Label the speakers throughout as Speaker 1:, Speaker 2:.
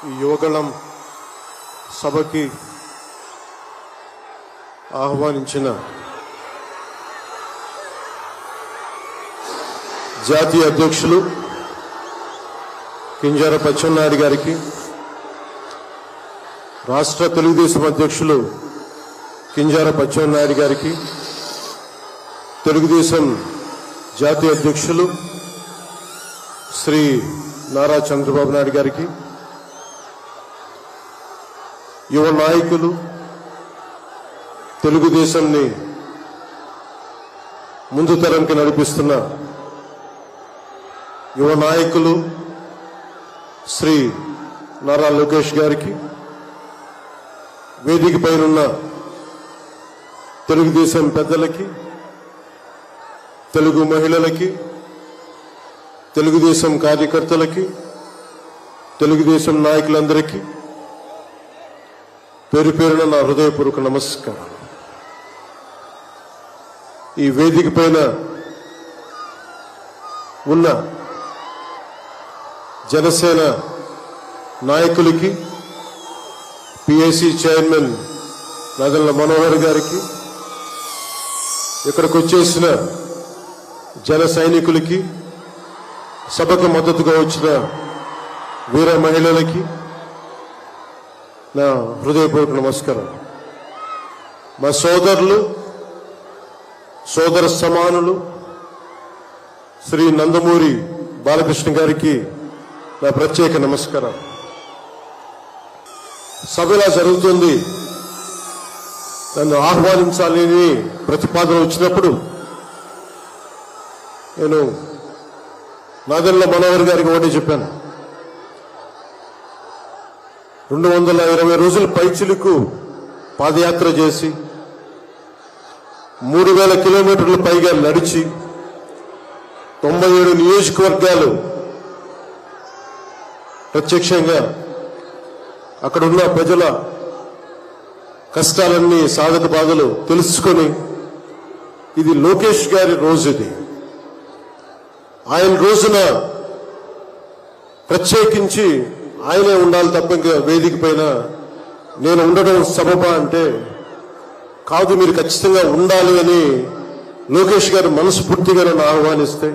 Speaker 1: ఈ యువగళం సభకి ఆహ్వానించిన జాతీయ అధ్యక్షులు కింజరాపు అచ్చెన్నాయుడు గారికి, రాష్ట్ర తెలుగుదేశం అధ్యక్షులు కింజరాపు అచ్చెన్నాయుడు గారికి, తెలుగుదేశం జాతీయ అధ్యక్షులు శ్రీ నారా చంద్రబాబు నాయుడు గారికి, యువ నాయకులు, తెలుగుదేశాన్ని ముందు తరంకి నడిపిస్తున్న యువ నాయకులు శ్రీ నారా లోకేష్ గారికి, వేదిక పైనున్న తెలుగుదేశం పెద్దలకి, తెలుగు మహిళలకి, తెలుగుదేశం కార్యకర్తలకి, తెలుగుదేశం నాయకులందరికీ పేరు పేరున నా హృదయపూర్వక నమస్కారం. ఈ వేదిక పైన ఉన్న జనసేన నాయకులకి, పిఏసీ చైర్మన్ నాదెళ్ల మనోహర్ గారికి, ఇక్కడికి వచ్చేసిన జన సైనికులకి, సభకు మద్దతుగా వచ్చిన వీర మహిళలకి నా హృదయపూర్వక నమస్కారం. మా సోదరులు, సోదర సమానులు శ్రీ నందమూరి బాలకృష్ణ గారికి నా ప్రత్యేక నమస్కారం. సభ ఇలా జరుగుతుంది, నన్ను ఆహ్వానించాలని ప్రతిపాదన వచ్చినప్పుడు నేను నాదెళ్ల మనోహర్ గారికి ఒకటి చెప్పాను. 220 రోజుల పైచిలకు పాదయాత్ర చేసి 3000 కిలోమీటర్ల పైగా నడిచి 97 నియోజకవర్గాలు ప్రత్యక్షంగా అక్కడున్న ప్రజల కష్టాలన్నీ, సాధక బాధలు తెలుసుకొని, ఇది లోకేష్ గారి రోజు, ఇది ఆయన రోజున ప్రత్యేకించి ఆయనే ఉండాలి తప్ప ఇంకా వేదిక పైన నేను ఉండడం సబబా అంటే కాదు, మీరు ఖచ్చితంగా ఉండాలి అని లోకేష్ గారు మనస్ఫూర్తిగా నన్ను ఆహ్వానిస్తే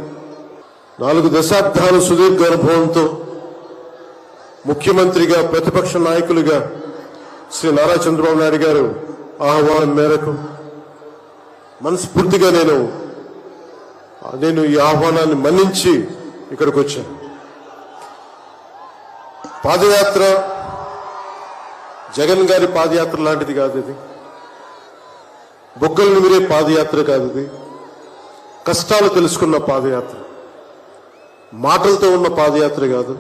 Speaker 1: 4 దశాబ్దాలు సుదీర్ఘ అనుభవంతో ముఖ్యమంత్రిగా, ప్రతిపక్ష నాయకులుగా శ్రీ నారా చంద్రబాబు నాయుడు గారు ఆహ్వానం మేరకు మనస్ఫూర్తిగా నేను ఈ ఆహ్వానాన్ని మన్నించి ఇక్కడికి వచ్చాను. పాదయాత్ర జగన్ గారి పాదయాత్ర లాంటిది కాదు, ఇది బొగ్గలు మీరే పాదయాత్ర కాదు, ఇది కష్టాలు తెలుసుకున్న పాదయాత్ర, మాటలతో ఉన్న పాదయాత్ర కాదు,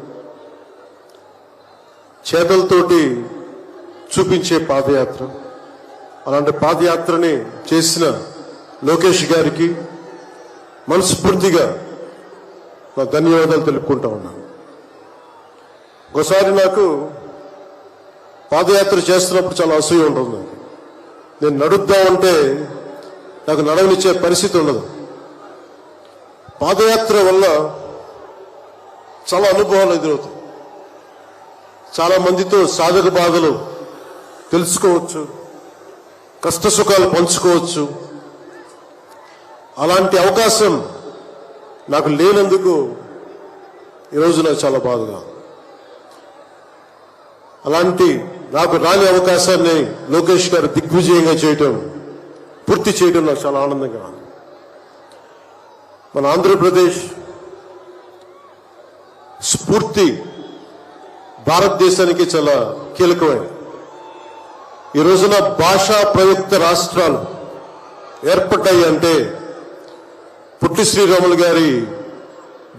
Speaker 1: చేతలతోటి చూపించే పాదయాత్ర. అలాంటి పాదయాత్రని చేసిన లోకేష్ గారికి మనస్ఫూర్తిగా నా ధన్యవాదాలు తెలుపుకుంటా ఉన్నాను. ఒకసారి నాకు పాదయాత్ర చేస్తున్నప్పుడు చాలా అసూయ ఉంటుంది. నేను నడుద్దామంటే నాకు నడవనిచ్చే పరిస్థితి ఉండదు. పాదయాత్ర వల్ల చాలా అనుభవాలు ఎదురవుతాయి, చాలా మందితో సాధక బాధలు తెలుసుకోవచ్చు, కష్ట సుఖాలు పంచుకోవచ్చు. అలాంటి అవకాశం నాకు లేనందుకు ఈరోజు నాకు చాలా బాధగా. అలాంటి నాకు రాని అవకాశాన్ని లోకేష్ గారు దిగ్విజయంగా చేయటం, పూర్తి చేయడం నాకు చాలా ఆనందంగా ఉంది. మన ఆంధ్రప్రదేశ్ స్ఫూర్తి భారతదేశానికి చాలా కీలకమైనది. ఈ రోజున భాషా ప్రయుక్త రాష్ట్రాలు ఏర్పడ్డాయి అంటే పుట్టి శ్రీరాములు గారి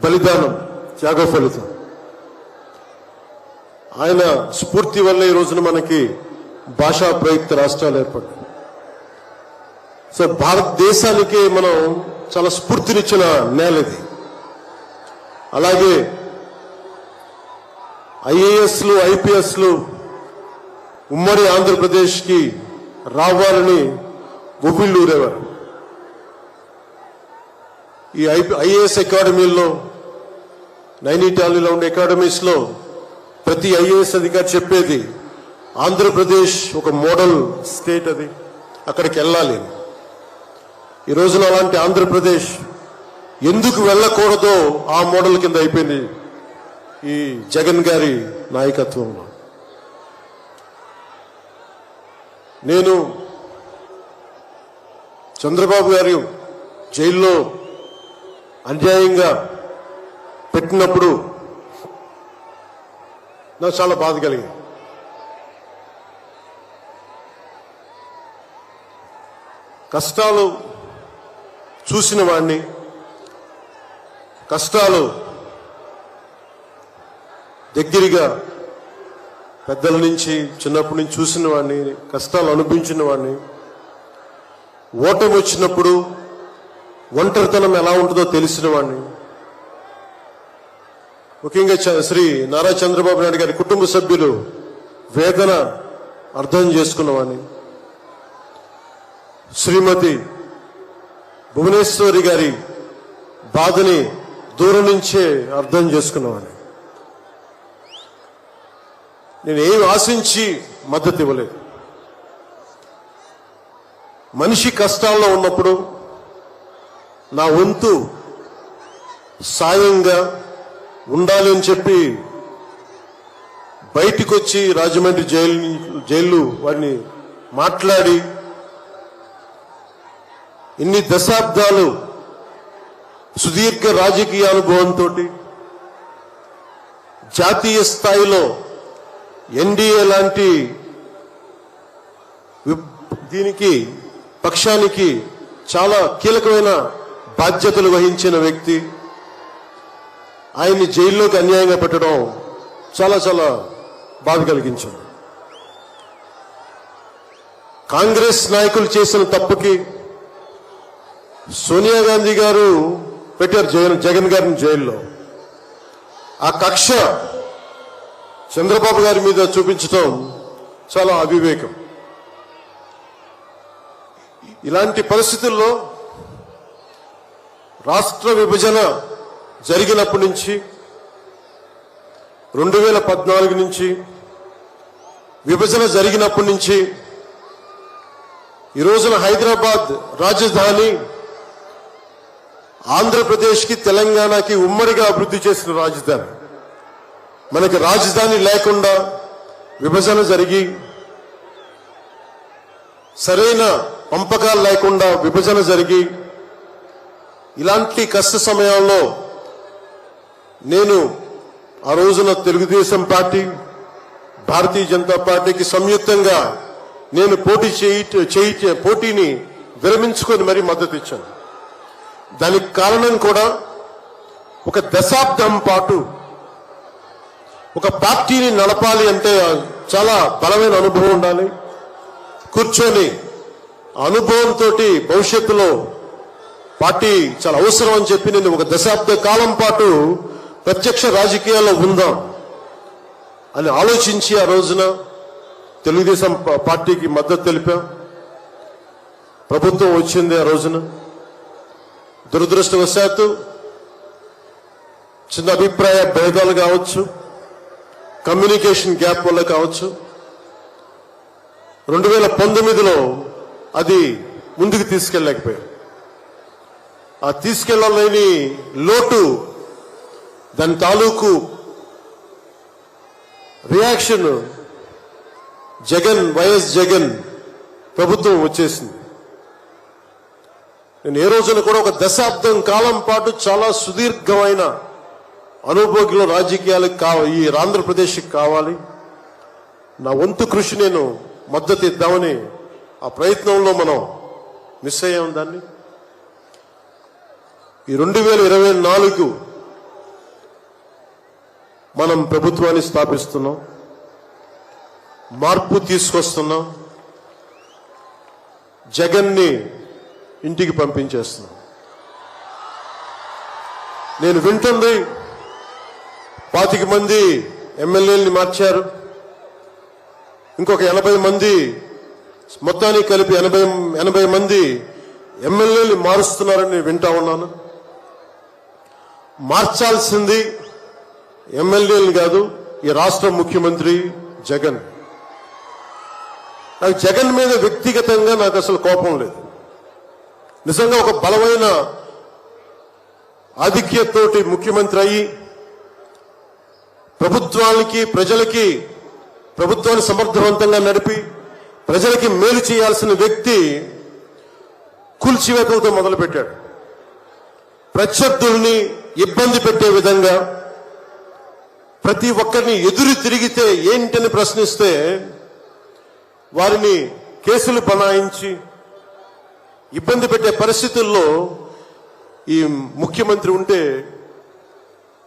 Speaker 1: బలిదానం, త్యాగ ఫలితం. ఆయన స్ఫూర్తి వల్ల ఈ రోజున మనకి భాషా ప్రయుక్త రాష్ట్రాలు ఏర్పడ్డాయి. సో భారతదేశానికి మనం చాలా స్ఫూర్తినిచ్చిన నేల ఇది. అలాగే ఐఏఎస్లు, ఐపీఎస్లు ఉమ్మడి ఆంధ్రప్రదేశ్కి రావాలని గుబిళ్ళూరేవారు. ఈ ఐఏఎస్ అకాడమీల్లో, నైనిటాల్లో ఉండే అకాడమీస్లో ప్రతి ఐఏఎస్ అధికారి చెప్పేది ఆంధ్రప్రదేశ్ ఒక మోడల్ స్టేట్, అది అక్కడికి వెళ్ళాలి. ఈ రోజున అలాంటి ఆంధ్రప్రదేశ్ ఎందుకు వెళ్ళకూడదో ఆ మోడల్ కింద అయిపోయింది ఈ జగన్ గారి నాయకత్వంలో. నేను చంద్రబాబు గారు జైల్లో అన్యాయంగా పెట్టినప్పుడు నాకు చాలా బాధ కలిగింది. కష్టాలు చూసిన వాడిని, కష్టాలు దగ్గరగా పెద్దల నుంచి చిన్నప్పటి నుంచి చూసిన వాడిని, కష్టాలు అనుభవించిన వాడిని, ఓటమి వచ్చినప్పుడు ఒంటరితనం ఎలా ఉంటుందో తెలిసిన వాడిని, ముఖ్యంగా శ్రీ నారా చంద్రబాబు నాయుడు గారి కుటుంబ సభ్యులు వేదన అర్థం చేసుకున్నవాడిని, శ్రీమతి భువనేశ్వరి గారి బాధని దూరం నుంచే అర్థం చేసుకున్నవాడిని. నేను ఏం ఆశించి మద్దతు ఇవ్వలేదు. మనిషి కష్టాల్లో ఉన్నప్పుడు నా వంతు సాయంగా ఉండాలి అని చెప్పి బయటికి వచ్చి రాజమండ్రి జైలు వారిని మాట్లాడి ఇన్ని దశాబ్దాలు సుదీర్ఘ రాజకీయ అనుభవంతో జాతీయ స్థాయిలో ఎన్డీఏ లాంటి దీనికి పక్షానికి చాలా కీలకమైన బాధ్యతలు వహించిన వ్యక్తి, ఆయన్ని జైల్లోకి అన్యాయంగా పెట్టడం చాలా చాలా బాధ కలిగించింది. కాంగ్రెస్ నాయకులు చేసిన తప్పుకి సోనియా గాంధీ గారు పెట్టారు జగన్ గారిని జైల్లో. ఆ కక్ష చంద్రబాబు గారి మీద చూపించడం చాలా అవివేకం. ఇలాంటి పరిస్థితుల్లో రాష్ట్ర విభజన జరిగినప్పటి నుంచి 2014 నుంచి విభజన జరిగినప్పటి నుంచి ఈ రోజున హైదరాబాద్ రాజధాని ఆంధ్రప్రదేశ్కి తెలంగాణకి ఉమ్మడిగా అభివృద్ధి చేసిన రాజధాని. మనకి రాజధాని లేకుండా విభజన జరిగి సరైన పంపకాలు లేకుండా విభజన జరిగి ఇలాంటి కష్ట సమయాల్లో నేను ఆ రోజున తెలుగుదేశం పార్టీ, భారతీయ జనతా పార్టీకి సంయుక్తంగా నేను పోటీని విరమించుకొని మరీ మద్దతు ఇచ్చాను. దానికి కారణం కూడా ఒక దశాబ్దం పాటు ఒక పార్టీని నడపాలి అంటే చాలా బలమైన అనుభవం ఉండాలి. కూర్చొని అనుభవంతో భవిష్యత్తులో పార్టీ చాలా అవసరం అని చెప్పి నేను ఒక దశాబ్ద కాలం పాటు ప్రత్యక్ష రాజకీయాల్లో ఉందాం అని ఆలోచించి ఆ రోజున తెలుగుదేశం పార్టీకి మద్దతు తెలిపాం. ప్రభుత్వం వచ్చింది ఆ రోజున. దురదృష్టవశాత్తు చిన్న అభిప్రాయ భేదాలు కావచ్చు, కమ్యూనికేషన్ గ్యాప్ వల్ల కావచ్చు 2019లో అది ముందుకు తీసుకెళ్ళలేకపోయాం. ఆ తీసుకెళ్లలేని లోటు, దాని తాలూకు రియాక్షన్ వైఎస్ జగన్ ప్రభుత్వం వచ్చేసింది. నేను ఏ రోజున కూడా ఒక దశాబ్దం కాలం పాటు చాలా సుదీర్ఘమైన అనుభోగిలో రాజకీయాలకు ఈ ఆంధ్రప్రదేశ్కి కావాలి, నా వంతు కృషి నేను మద్దతు ఇద్దామని ఆ ప్రయత్నంలో మనం మిస్ అయ్యాం. దాన్ని ఈ 2024 మనం ప్రభుత్వాన్ని స్థాపిస్తున్నాం, మార్పు తీసుకొస్తున్నాం, జగన్ని ఇంటికి పంపించేస్తున్నాం. నేను వింటుంది 25 మంది ఎమ్మెల్యేలని మార్చారు, ఇంకొక 80 మంది, మొత్తానికి కలిపి 80 మంది ఎమ్మెల్యేలు మారుస్తున్నారని వింటా ఉన్నాను. మార్చాల్సింది ఎమ్మెల్యేలు కాదు, ఈ రాష్ట్ర ముఖ్యమంత్రి జగన్. నాకు జగన్ మీద వ్యక్తిగతంగా నాకు అసలు కోపం లేదు. నిజంగా ఒక బలమైన ఆధిక్యతతోటి ముఖ్యమంత్రి అయ్యి ప్రభుత్వానికి ప్రజలకి ప్రభుత్వాన్ని సమర్థవంతంగా నడిపి ప్రజలకి మేలు చేయాల్సిన వ్యక్తి కూల్చివేతలతో మొదలుపెట్టాడు. ప్రత్యర్థుల్ని ఇబ్బంది పెట్టే విధంగా ప్రతి ఒక్కరిని ఎదురు తిరిగితే ఏంటని ప్రశ్నిస్తే వారిని కేసులు బనాయించి ఇబ్బంది పెట్టే పరిస్థితుల్లో ఈ ముఖ్యమంత్రి ఉంటే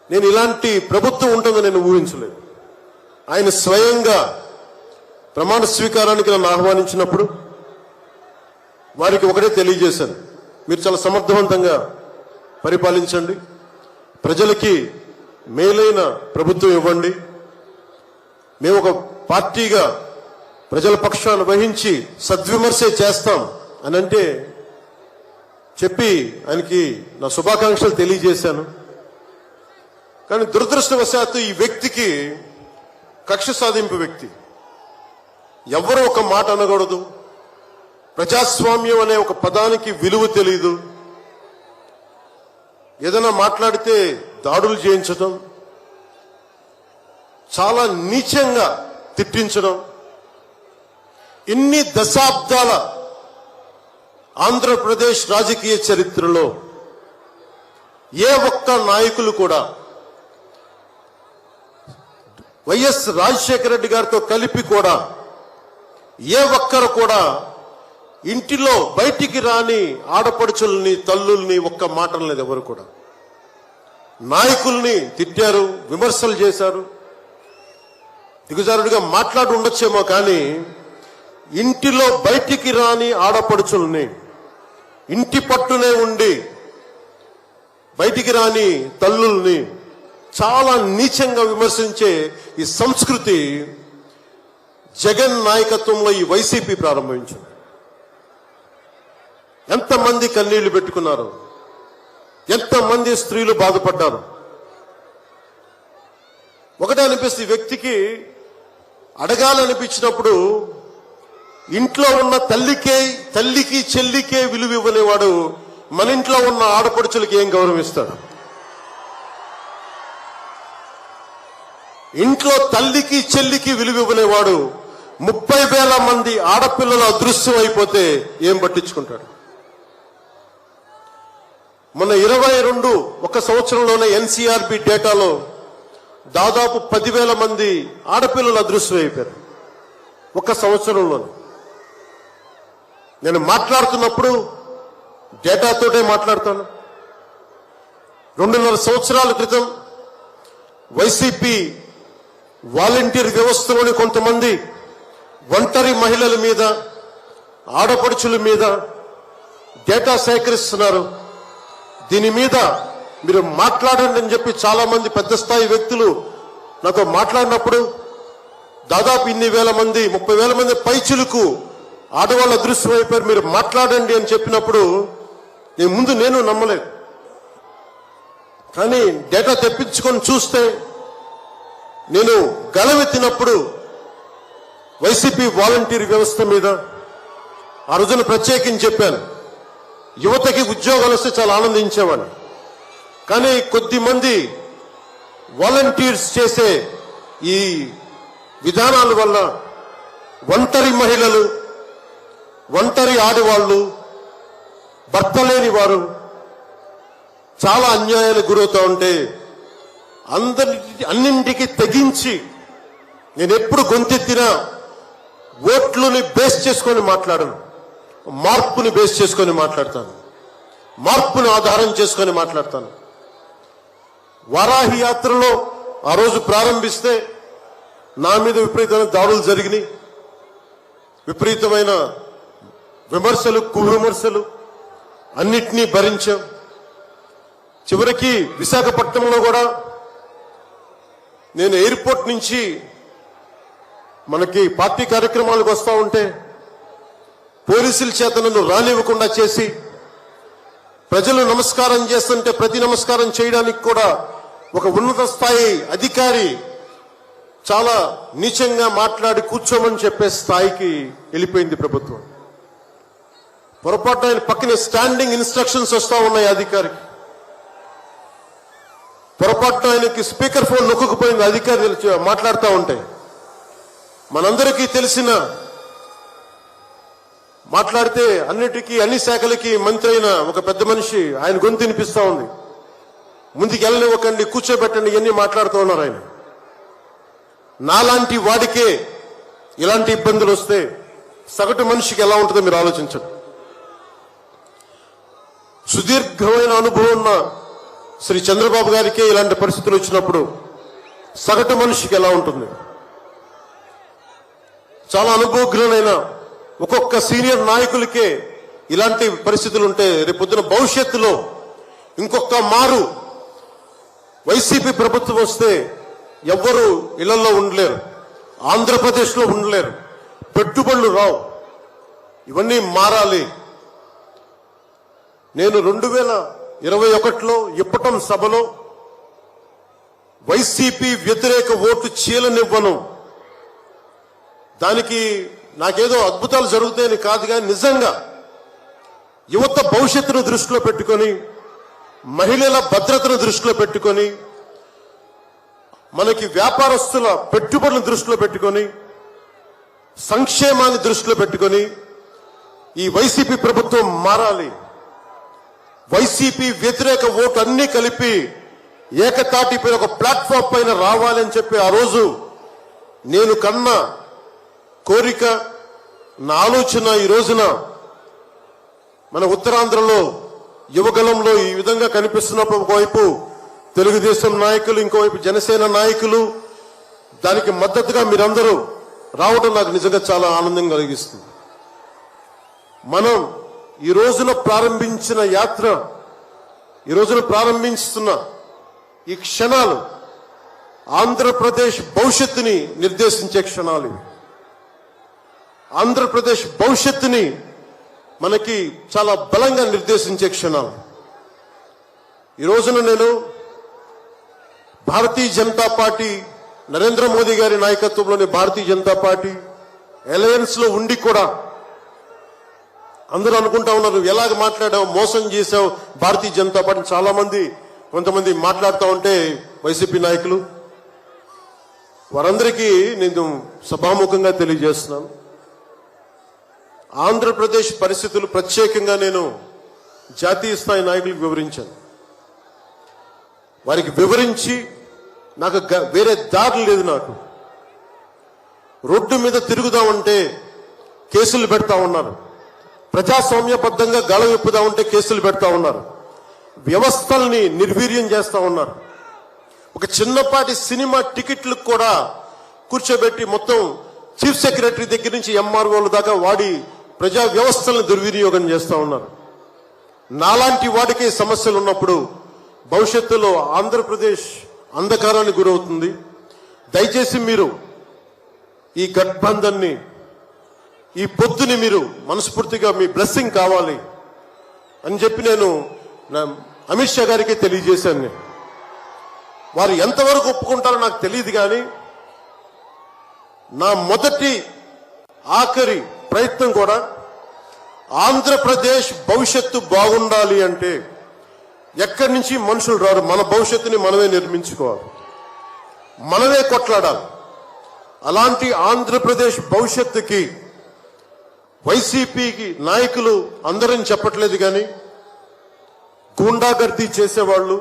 Speaker 1: నేను ఇలాంటి ప్రభుత్వం ఉంటుందని నేను ఊహించలేదు. ఆయన స్వయంగా ప్రమాణ స్వీకారానికి నన్ను ఆహ్వానించినప్పుడు వారికి ఒకటే తెలియజేశాను, మీరు చాలా సమర్థవంతంగా పరిపాలించండి, ప్రజలకి మేలైన ప్రభుత్వం ఇవ్వండి, మేము ఒక పార్టీగా ప్రజల పక్షాన్ని వహించి సద్విమర్శే చేస్తాం అని అంటే చెప్పి ఆయనకి నా శుభాకాంక్షలు తెలియజేశాను. కానీ దురదృష్టవశాత్తు ఈ వ్యక్తికి కక్ష సాధింపు వ్యక్తి, ఎవరు ఒక మాట అనకూడదు, ప్రజాస్వామ్యం అనే ఒక పదానికి విలువ తెలియదు, ఏదైనా మాట్లాడితే దాడులు చేయించడం, చాలా నీచంగా తిట్టించడం, ఇన్ని దశాబ్దాల ఆంధ్రప్రదేశ్ రాజకీయ చరిత్రలో ఏ ఒక్క నాయకులు కూడా వైఎస్ రాజశేఖర రెడ్డి గారితో కలిపి కూడా ఏ ఒక్కరు కూడా ఇంటిలో బయటికి రాని ఆడపడుచుల్ని తల్లుల్ని ఒక్క మాట లేదు. ఎవరు కూడా నాయకుల్ని తిట్టారు, విమర్శలు చేశారు, దిగజారుడిగా మాట్లాడి ఉండొచ్చేమో కానీ ఇంటిలో బయటికి రాని ఆడపడుచుల్ని, ఇంటి పట్టునే ఉండి బయటికి రాని తల్లుల్ని చాలా నీచంగా విమర్శించే ఈ సంస్కృతి జగన్ నాయకత్వంలో ఈ వైసీపీ ప్రారంభించింది. ఎంతమంది కన్నీళ్లు పెట్టుకున్నారు, ఎంతమంది స్త్రీలు బాధపడ్డారు. ఒకటే అనిపిస్తుంది, వ్యక్తికి అడగాలనిపించినప్పుడు ఇంట్లో ఉన్న తల్లికి చెల్లికే విలువ ఇవ్వనేవాడు మన ఇంట్లో ఉన్న ఆడపడుచులకి ఏం గౌరవిస్తాడు? ఇంట్లో తల్లికి చెల్లికి విలువ ఇవ్వనేవాడు 30,000 మంది ఆడపిల్లలు అదృశ్యం అయిపోతే ఏం పట్టించుకుంటాడు? మొన్న 22 ఒక సంవత్సరంలోనే ఎన్సీఆర్బీ డేటాలో దాదాపు 10,000 మంది ఆడపిల్లలు అదృశ్యం అయిపోయారు ఒక సంవత్సరంలోనే. నేను మాట్లాడుతున్నప్పుడు డేటాతోటే మాట్లాడతాను. 2.5 సంవత్సరాల క్రితం వైసీపీ వాలంటీర్ వ్యవస్థలోని కొంతమంది ఒంటరి మహిళల మీద, ఆడపడుచుల మీద డేటా సేకరిస్తున్నారు. దీని మీద మీరు మాట్లాడండి అని చెప్పి చాలా మంది పెద్ద స్థాయి వ్యక్తులు నాతో మాట్లాడినప్పుడు దాదాపు ఇన్ని వేల మంది 30,000 మంది పైచులకు ఆడవాళ్ళు అదృశ్యమైపోయారు, మీరు మాట్లాడండి అని చెప్పినప్పుడు నేను నమ్మలేదు. కానీ డేటా తెప్పించుకొని చూస్తే నేను గళమెత్తినప్పుడు వైసీపీ వాలంటీర్ వ్యవస్థ మీద ఆ రోజున ప్రత్యేకించి చెప్పాను, యువతకి ఉద్యోగాలు వస్తే చాలా ఆనందించేవాడిని. కానీ కొద్దిమంది వాలంటీర్స్ చేసే ఈ విధానాల వల్ల ఒంటరి మహిళలు, ఒంటరి ఆడవాళ్లు, భర్త లేని వారు చాలా అన్యాయాలకు గురవుతూ ఉంటే అన్నింటికి తెగించి నేను ఎప్పుడు గొంతెత్తినా ఓట్లుని బేస్ చేసుకొని మాట్లాడను, మార్పుని బేస్ చేసుకొని మాట్లాడతాను, మార్పుని ఆధారం చేసుకొని మాట్లాడతాను. వారాహి యాత్రలో ఆ రోజు ప్రారంభిస్తే నా మీద విపరీతమైన దాడులు జరిగినాయి, విపరీతమైన విమర్శలు, కువిమర్శలు అన్నిటినీ భరించాం. చివరికి విశాఖపట్నంలో కూడా నేను ఎయిర్పోర్ట్ నుంచి మనకి పార్టీ కార్యక్రమాలకు వస్తూ ఉంటే పోలీసుల చేత నన్ను రానివ్వకుండా చేసి, ప్రజలు నమస్కారం చేస్తుంటే ప్రతి నమస్కారం చేయడానికి కూడా ఒక ఉన్నత స్థాయి అధికారి చాలా నీచంగా మాట్లాడి కూర్చోమని చెప్పే స్థాయికి వెళ్ళిపోయింది ప్రభుత్వం. పొరపాటు ఆయన పక్కనే స్టాండింగ్ ఇన్స్ట్రక్షన్స్ వస్తా ఉన్నాయి అధికారికి. పొరపాటు ఆయనకి స్పీకర్ ఫోన్ నొక్కకపోయింది అధికారి మాట్లాడుతూ ఉంటాయి. మనందరికీ తెలిసిన మాట్లాడితే అన్నిటికీ అన్ని శాఖలకి మంత్రి అయిన ఒక పెద్ద మనిషి ఆయన గొంతు వినిపిస్తా ఉంది. ముందుకు వెళ్ళనివ్వకండి, కూర్చోబెట్టండి, ఇవన్నీ మాట్లాడుతూ ఉన్నారు ఆయన. నాలాంటి వాడికే ఇలాంటి ఇబ్బందులు వస్తే సగటు మనిషికి ఎలా ఉంటుందో మీరు ఆలోచించండి. సుదీర్ఘమైన అనుభవం ఉన్న శ్రీ చంద్రబాబు గారికే ఇలాంటి పరిస్థితులు వచ్చినప్పుడు సగటు మనిషికి ఎలా ఉంటుంది? చాలా అనుభవజ్ఞులైన ఒక్కొక్క సీనియర్ నాయకులకే ఇలాంటి పరిస్థితులు ఉంటే రేపొద్దున భవిష్యత్తులో ఇంకొక మారు వైసీపీ ప్రభుత్వం వస్తే ఎవ్వరూ ఇళ్లలో ఉండలేరు, ఆంధ్రప్రదేశ్లో ఉండలేరు, పెట్టుబడులు రావు. ఇవన్నీ మారాలి. నేను 2021లో ఇప్పటం సభలో వైసీపీ వ్యతిరేక ఓటు చీలనివ్వను. దానికి నాకేదో అద్భుతాలు జరుగుతాయని కాదు, కానీ నిజంగా యువత భవిష్యత్తును దృష్టిలో పెట్టుకొని, మహిళల భద్రతను దృష్టిలో పెట్టుకొని, మనకి వ్యాపారస్తుల పెట్టుబడులను దృష్టిలో పెట్టుకొని, సంక్షేమాన్ని దృష్టిలో పెట్టుకొని ఈ వైసీపీ ప్రభుత్వం మారాలి. వైసీపీ వ్యతిరేక ఓటు అన్ని కలిపి ఏకతాటిపై ఒక ప్లాట్ఫామ్ పైన రావాలని చెప్పి ఆ రోజు నేను కన్నా కోరిక, నా ఆలోచన ఈ రోజున మన ఉత్తరాంధ్రలో యువగలంలో ఈ విధంగా కనిపిస్తున్నప్పుడు ఒకవైపు తెలుగుదేశం నాయకులు, ఇంకోవైపు జనసేన నాయకులు, దానికి మద్దతుగా మీరందరూ రావడం నాకు నిజంగా చాలా ఆనందం కలిగిస్తుంది. మనం ఈ రోజున ప్రారంభించిన యాత్ర, ఈ రోజున ప్రారంభిస్తున్న ఈ క్షణాలు ఆంధ్రప్రదేశ్ భవిష్యత్తుని నిర్దేశించే క్షణాలు. ఆంధ్రప్రదేశ్ భవిష్యత్తుని మనకి చాలా బలంగా నిర్దేశించే క్షణాలు. ఈ రోజున నేను భారతీయ జనతా పార్టీ, నరేంద్ర మోదీ గారి నాయకత్వంలోని భారతీయ జనతా పార్టీ అలయన్స్ లో ఉండి కూడా అందరూ అనుకుంటా ఉన్నారు, ఎలాగ మాట్లాడావు, మోసం చేశావు భారతీయ జనతా పార్టీ. చాలా మంది కొంతమంది మాట్లాడుతూ ఉంటే వైసీపీ నాయకులు, వారందరికీ నేను సభాముఖంగా తెలియజేస్తున్నాను, ఆంధ్రప్రదేశ్ పరిస్థితులు ప్రత్యేకంగా నేను జాతీయ స్థాయి నాయకులకు వివరించాను. వారికి వివరించి నాకు వేరే దారి లేదు. నాకు రోడ్డు మీద తిరుగుదామంటే కేసులు పెడతా ఉన్నారు, ప్రజాస్వామ్యబద్ధంగా గళం విప్పుదా ఉంటే కేసులు పెడతా ఉన్నారు, వ్యవస్థల్ని నిర్వీర్యం చేస్తా ఉన్నారు. ఒక చిన్నపాటి సినిమా టికెట్లకు కూడా కూర్చోబెట్టి మొత్తం చీఫ్ సెక్రటరీ దగ్గర నుంచి ఎంఆర్ఓల దాకా వాడి ప్రజా వ్యవస్థలను దుర్వినియోగం చేస్తా ఉన్నారు. నాలాంటి వాడికి సమస్యలు ఉన్నప్పుడు భవిష్యత్తులో ఆంధ్రప్రదేశ్ అంధకారానికి గురవుతుంది. దయచేసి మీరు ఈ గఠబంధన్ని, ఈ పొత్తుని మీరు మనస్ఫూర్తిగా మీ బ్లెస్సింగ్ కావాలి అని చెప్పి నేను అమిత్ షా గారికి తెలియజేశాను. వారు ఎంతవరకు ఒప్పుకుంటారో నాకు తెలియదు, కానీ నా మొదటి ఆఖరి ప్రయత్నం కూడా ఆంధ్రప్రదేశ్ భవిష్యత్తు బాగుండాలి అంటే ఎక్కడి నుంచి మనుషులు రారు, మన భవిష్యత్తుని మనమే నిర్మించుకోవాలి, మనమే కొట్లాడాలి. అలాంటి ఆంధ్రప్రదేశ్ భవిష్యత్తుకి వైసీపీకి నాయకులు అందరని చెప్పట్లేదు, కానీ గూండాగర్దీ చేసేవాళ్ళు,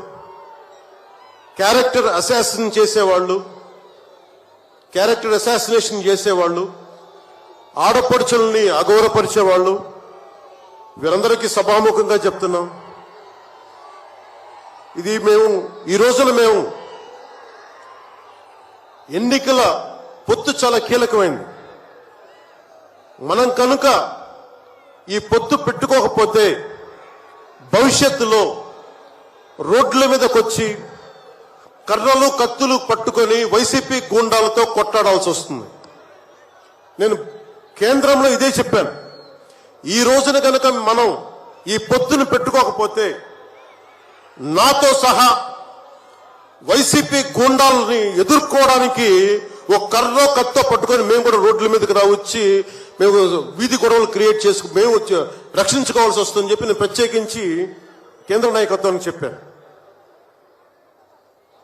Speaker 1: క్యారెక్టర్ అసాసినేషన్ చేసేవాళ్ళు, ఆడపడుచుల్ని అగౌరవపరిచేవాళ్ళు, వీరందరికీ సభాముఖంగా చెప్తున్నాం, ఇది ఈ రోజున మేము ఎన్నికల పొత్తు చాలా కీలకమైంది. మనం కనుక ఈ పొత్తు పెట్టుకోకపోతే భవిష్యత్తులో రోడ్ల మీదకొచ్చి కర్రలు కత్తులు పట్టుకొని వైసీపీ గూండాలతో కొట్టాడాల్సి వస్తుంది. నేను కేంద్రంలో ఇదే చెప్పాను. ఈ రోజున కనుక మనం ఈ పొత్తును పెట్టుకోకపోతే నాతో సహా వైసీపీ గూండాలని ఎదుర్కోవడానికి ఓ కర్రో కత్తో పట్టుకొని మేము కూడా రోడ్ల మీదకి వచ్చి మేము వీధి గొడవలు క్రియేట్ చేసుకు మేము వచ్చి రక్షించుకోవాల్సి వస్తుందని చెప్పి నేను ప్రత్యేకించి కేంద్ర నాయకత్వానికి చెప్పాను.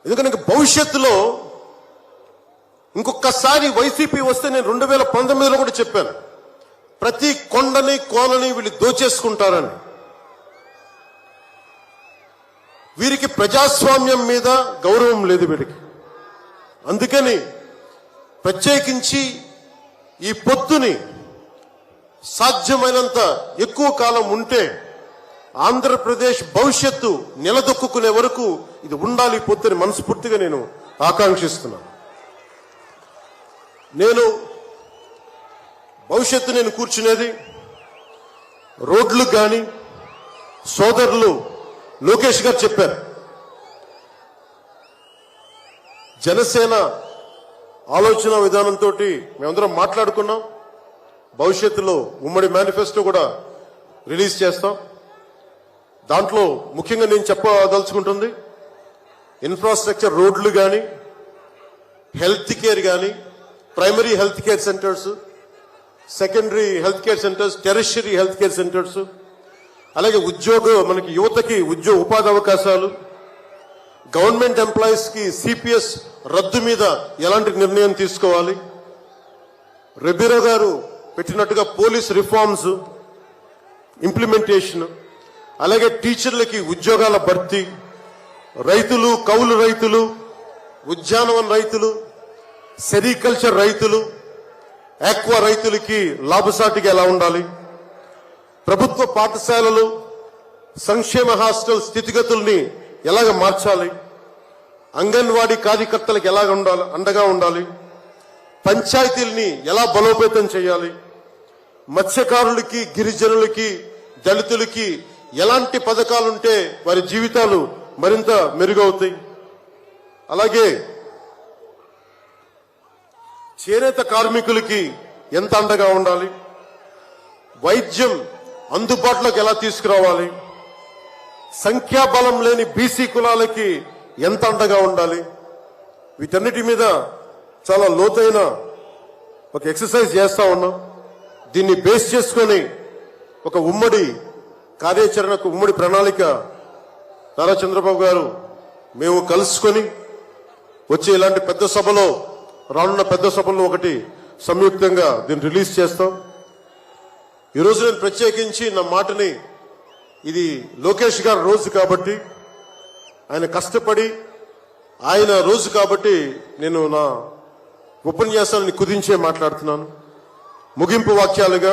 Speaker 1: ఎందుకంటే భవిష్యత్తులో ఇంకొకసారి వైసీపీ వస్తే నేను 2019లో కూడా చెప్పాను, ప్రతి కొండని కోనని వీళ్ళు దోచేసుకుంటారని. వీరికి ప్రజాస్వామ్యం మీద గౌరవం లేదు వీరికి. అందుకని ప్రత్యేకించి ఈ పొత్తుని సాధ్యమైనంత ఎక్కువ కాలం ఉంటే ఆంధ్రప్రదేశ్ భవిష్యత్తు నిలదొక్కునే వరకు ఇది ఉండాలి పొత్తుని మనస్ఫూర్తిగా నేను ఆకాంక్షిస్తున్నాను. నేను భవిష్యత్తు నేను కూర్చునేది రోడ్లు కానీ సోదరులు లోకేష్ గారు చెప్పారు, జనసేన ఆలోచన విధానంతో మేమందరం మాట్లాడుకున్నాం. భవిష్యత్తులో ఉమ్మడి మేనిఫెస్టో కూడా రిలీజ్ చేస్తాం. దాంట్లో ముఖ్యంగా నేను చెప్పదలుచుకుంటుంది ఇన్ఫ్రాస్ట్రక్చర్, రోడ్లు కానీ, హెల్త్ కేర్ కానీ, primary health care centres, secondary health care centres, tertiary health care centres, అలాగే మనకి యువతకి ఉపాధి అవకాశాలు, గవర్నమెంట్ ఎంప్లాయీస్ కి సిపిఎస్ రద్దు మీద ఎలాంటి నిర్ణయం తీసుకోవాలి, రెబీరో గారు పెట్టినట్టుగా పోలీస్ రిఫార్మ్స్ ఇంప్లిమెంటేషన్, అలాగే టీచర్లకి ఉద్యోగాల భర్తీ, రైతులు, కౌలు రైతులు, ఉద్యానవన రైతులు, సెరికల్చర్ రైతులు, ఆక్వా రైతులకి లాభసాటిగా ఎలా ఉండాలి, ప్రభుత్వ పాఠశాలలు, సంక్షేమ హాస్టల్ స్థితిగతుల్ని ఎలాగ మార్చాలి, అంగన్వాడీ కార్యకర్తలకు ఎలాగ ఉండాలి, అండగా ఉండాలి, పంచాయతీల్ని ఎలా బలోపేతం చేయాలి, మత్స్యకారులకి, గిరిజనులకి, దళితులకి ఎలాంటి పథకాలుంటే వారి జీవితాలు మరింత మెరుగవుతాయి, అలాగే చేనేత కార్మికులకి ఎంత అండగా ఉండాలి, వైద్యం అందుబాటులోకి ఎలా తీసుకురావాలి, సంఖ్యాబలం లేని బీసీ కులాలకి ఎంత అండగా ఉండాలి, వీటన్నిటి మీద చాలా లోతైన ఒక ఎక్సర్సైజ్ చేస్తా ఉన్నాం. దీన్ని బేస్ చేసుకొని ఒక ఉమ్మడి కార్యాచరణకు, ఉమ్మడి ప్రణాళిక నారా చంద్రబాబు గారు మేము కలుసుకొని వచ్చే ఇలాంటి పెద్ద సభలో, రానున్న పెద్ద సభలో ఒకటి సంయుక్తంగా దీన్ని రిలీజ్ చేస్తాం. ఈరోజు నేను ప్రత్యేకించి నా మాటని, ఇది లోకేష్ గారి రోజు కాబట్టి, ఆయన కష్టపడి ఆయన రోజు కాబట్టి నేను నా ఉపన్యాసాన్ని కుదించే మాట్లాడుతున్నాను. ముగింపు వాక్యాలుగా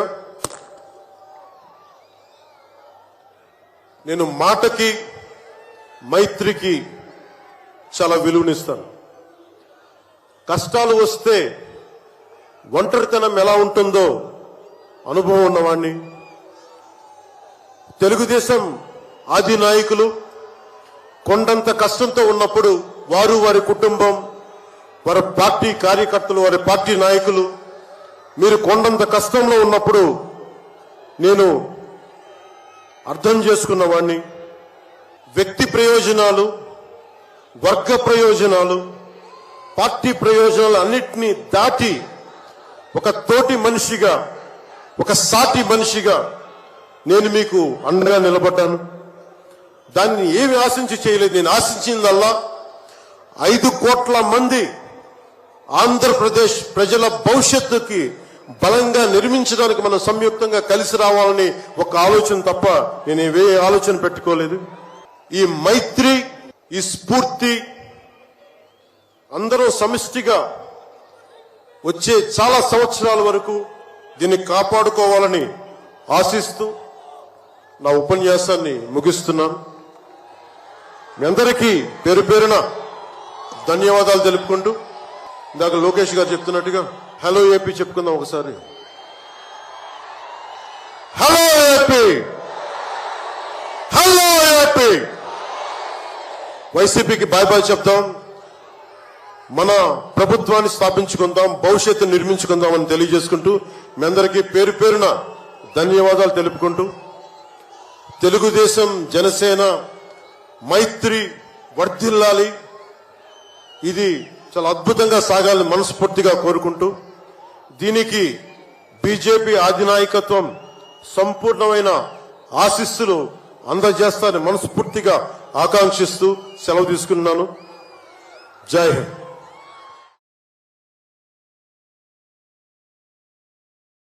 Speaker 1: నేను మాటకి, మైత్రికి చాలా విలువనిస్తాను. కష్టాలు వస్తే ఒంటరితనం ఎలా ఉంటుందో అనుభవం ఉన్నవాణ్ణి. తెలుగుదేశం ఆది నాయకులు కొండంత కష్టంతో ఉన్నప్పుడు వారు, వారి కుటుంబం, వారి పార్టీ కార్యకర్తలు, వారి పార్టీ నాయకులు మీరు కొండంత కష్టంలో ఉన్నప్పుడు నేను అర్థం చేసుకున్నవాణ్ణి. వ్యక్తి ప్రయోజనాలు, వర్గ ప్రయోజనాలు, పార్టీ ప్రయోజనాలు అన్నిటినీ దాటి ఒక తోటి మనిషిగా, ఒక సాటి మనిషిగా నేను మీకు అండగా నిలబడ్డాను. దాన్ని ఏమి ఆశించి చేయలేదు. నేను ఆశించిందల్లా 5 కోట్ల మంది ఆంధ్రప్రదేశ్ ప్రజల భవిష్యత్తుకి బలంగా నిర్మించడానికి మనం సంయుక్తంగా కలిసి రావాలని ఒక ఆలోచన తప్ప నేను ఏ ఆలోచన పెట్టుకోలేదు. ఈ మైత్రి, ఈ స్ఫూర్తి అందరూ సమిష్టిగా వచ్చే చాలా సంవత్సరాల వరకు దీన్ని కాపాడుకోవాలని ఆశిస్తూ నా ఉపన్యాసాన్ని ముగిస్తున్నాను. మీ అందరికీ పేరు పేరున ధన్యవాదాలు తెలుపుకుంటూ, ఇందాక లోకేష్ గారు చెప్తున్నట్టుగా హలో ఏపీ చెప్పుకుందాం ఒకసారి. Hello AP, hello AP. వైసీపీకి బాయ్ బాయ్ చెప్తాం, మన ప్రభుత్వాన్ని స్థాపించుకుందాం, భవిష్యత్తు నిర్మించుకుందాం అని తెలియజేసుకుంటూ మీ అందరికీ పేరు పేరున ధన్యవాదాలు తెలుపుకుంటూ, తెలుగుదేశం జనసేన మైత్రి వర్ధిల్లాలి. ఇది చాలా అద్భుతంగా సాగాలని మనస్ఫూర్తిగా కోరుకుంటూ దీనికి బీజేపీ అధినాయకత్వం సంపూర్ణమైన ఆశీస్సులు అందజేస్తారని మనస్ఫూర్తిగా ఆకాంక్షిస్తూ సెలవు తీసుకున్నాను. జై హింద్.